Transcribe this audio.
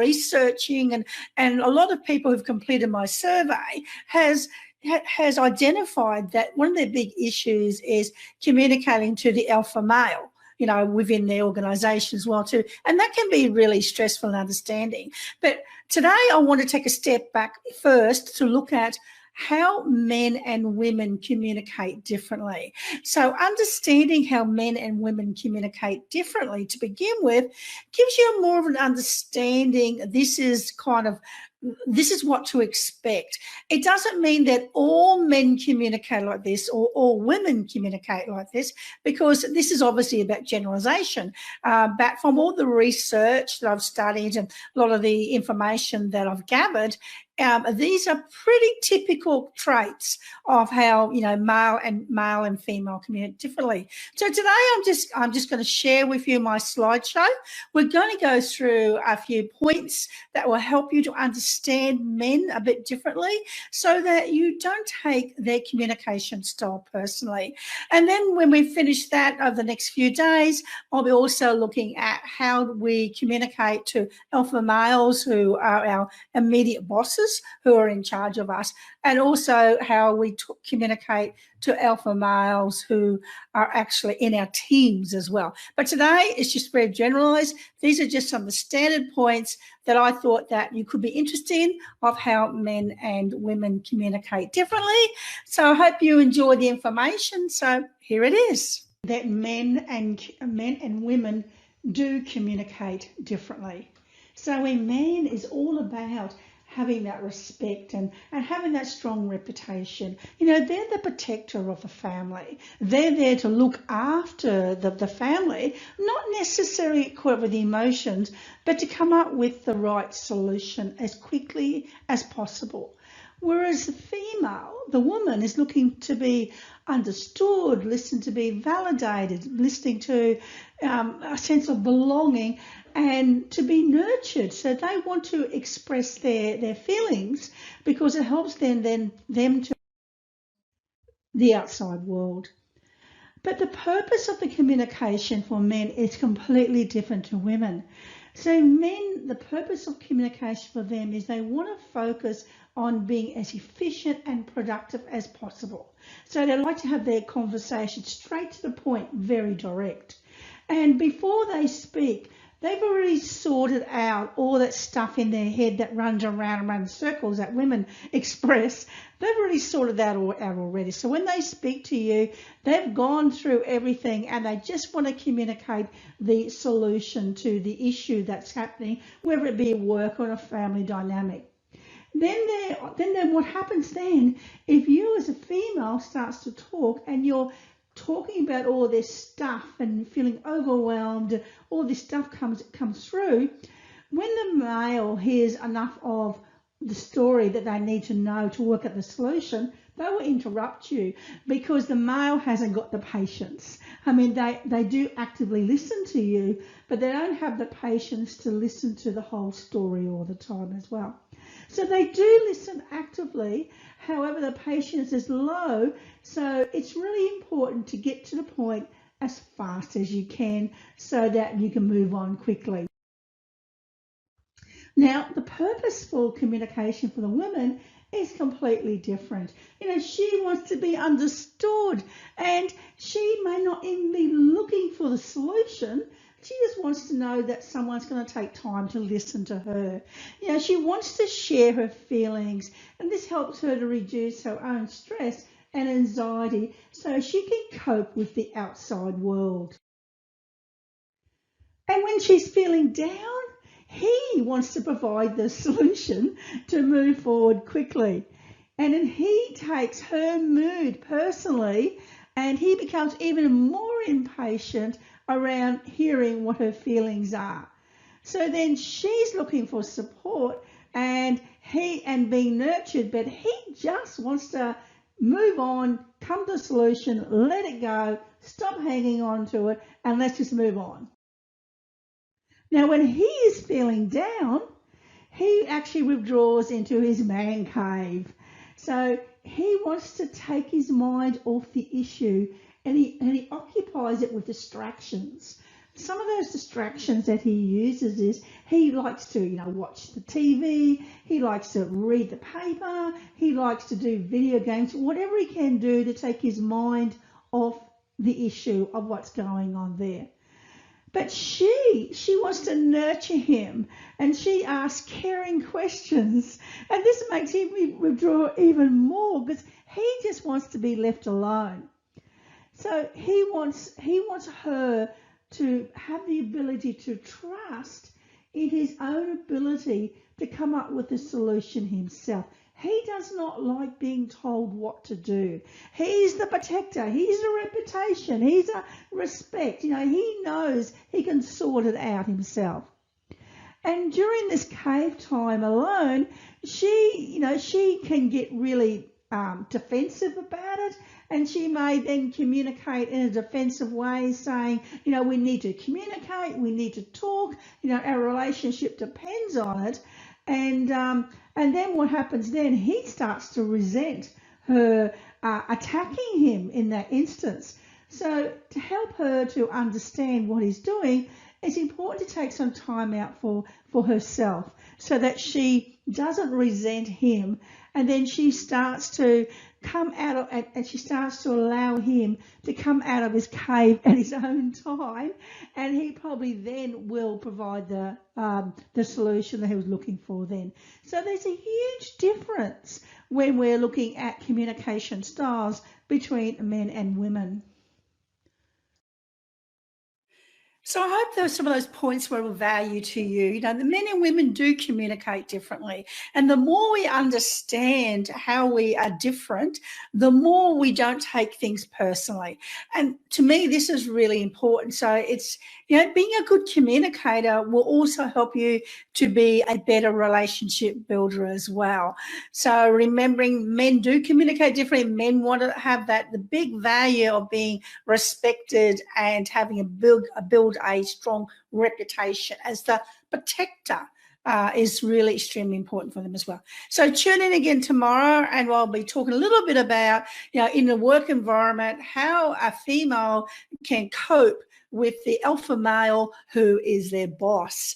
researching, and a lot of people who've completed my survey has identified that one of their big issues is communicating to the alpha male, you know, within their organisation as well too. And that can be really stressful and understanding. But today I want to take a step back first to look at how men and women communicate differently. So understanding how men and women communicate differently to begin with gives you more of an understanding. This is what to expect. It doesn't mean that all men communicate like this or all women communicate like this, because this is obviously about generalization. But from all the research that I've studied and a lot of the information that I've gathered, these are pretty typical traits of how, you know, male and female communicate differently. So today I'm just going to share with you my slideshow. We're going to go through a few points that will help you to understand men a bit differently so that you don't take their communication style personally. And then when we finish that over the next few days, I'll be also looking at how we communicate to alpha males who are our immediate bosses, who are in charge of us, and also how we communicate to alpha males who are actually in our teams as well. But today it's just very generalized. These are just some of the standard points that I thought that you could be interested in of how men and women communicate differently. So I hope you enjoy the information. So here it is. That men and women do communicate differently. So in men is all about having that respect and having that strong reputation. You know, they're the protector of the family. They're there to look after the family, not necessarily equipped with the emotions, but to come up with the right solution as quickly as possible. Whereas the female, the woman, is looking to be understood, listened to be validated, listening to a sense of belonging and to be nurtured. So they want to express their feelings because it helps them to the outside world. But the purpose of the communication for men is completely different to women. So men, the purpose of communication for them is they want to focus on being as efficient and productive as possible. So they like to have their conversation straight to the point, very direct. And before they speak, they've already sorted out all that stuff in their head that runs around and around circles that women express. They've already sorted that out already. So when they speak to you, they've gone through everything and they just want to communicate the solution to the issue that's happening, whether it be work or a family dynamic. Then what happens then, if you as a female starts to talk and you're talking about all this stuff and feeling overwhelmed, all this stuff comes through, when the male hears enough of the story that they need to know to work at the solution, they will interrupt you because the male hasn't got the patience. I mean, they do actively listen to you, but they don't have the patience to listen to the whole story all the time as well. So they do listen actively, however the patience is low, so it's really important to get to the point as fast as you can so that you can move on quickly. Now, the purposeful communication for the woman is completely different. You know, she wants to be understood and she may not even be looking for the solution. She just wants to know that someone's going to take time to listen to her. You know, she wants to share her feelings, and this helps her to reduce her own stress and anxiety so she can cope with the outside world. And when she's feeling down, he wants to provide the solution to move forward quickly. And then he takes her mood personally and he becomes even more impatient around hearing what her feelings are. So then she's looking for support and being nurtured, but he just wants to move on, come to a solution, let it go, stop hanging on to it, and let's just move on. Now, when he is feeling down, he actually withdraws into his man cave. So he wants to take his mind off the issue and he occupies it with distractions. some of those distractions that he uses is he likes to, watch the TV, he likes to read the paper, he likes to do video games, whatever he can do to take his mind off the issue of what's going on there. But she wants to nurture him, and she asks caring questions, and this makes him withdraw even more because he just wants to be left alone. So he wants her to have the ability to trust in his own ability to come up with a solution himself. He does not like being told what to do. He's the protector. He's a reputation. He's a respect. He knows he can sort it out himself. And during this cave time alone, she can get really defensive about it, and she may then communicate in a defensive way, saying, we need to communicate, we need to talk, our relationship depends on it. And then what happens then? He starts to resent her attacking him in that instance. So to help her to understand what he's doing, it's important to take some time out for herself so that she doesn't resent him. And then she starts to come out of, and she starts to allow him to come out of his cave at his own time, and he probably then will provide the solution that he was looking for then. So there's a huge difference when we're looking at communication styles between men and women. So I hope those some of those points were of value to you. The men and women do communicate differently. And the more we understand how we are different, the more we don't take things personally. And to me, this is really important. So it's, being a good communicator will also help you to be a better relationship builder as well. So remembering men do communicate differently. Men want to have the big value of being respected and having build a strong reputation as the protector is really extremely important for them as well. So tune in again tomorrow, and I'll be talking a little bit about, in the work environment, how a female can cope with the alpha male who is their boss.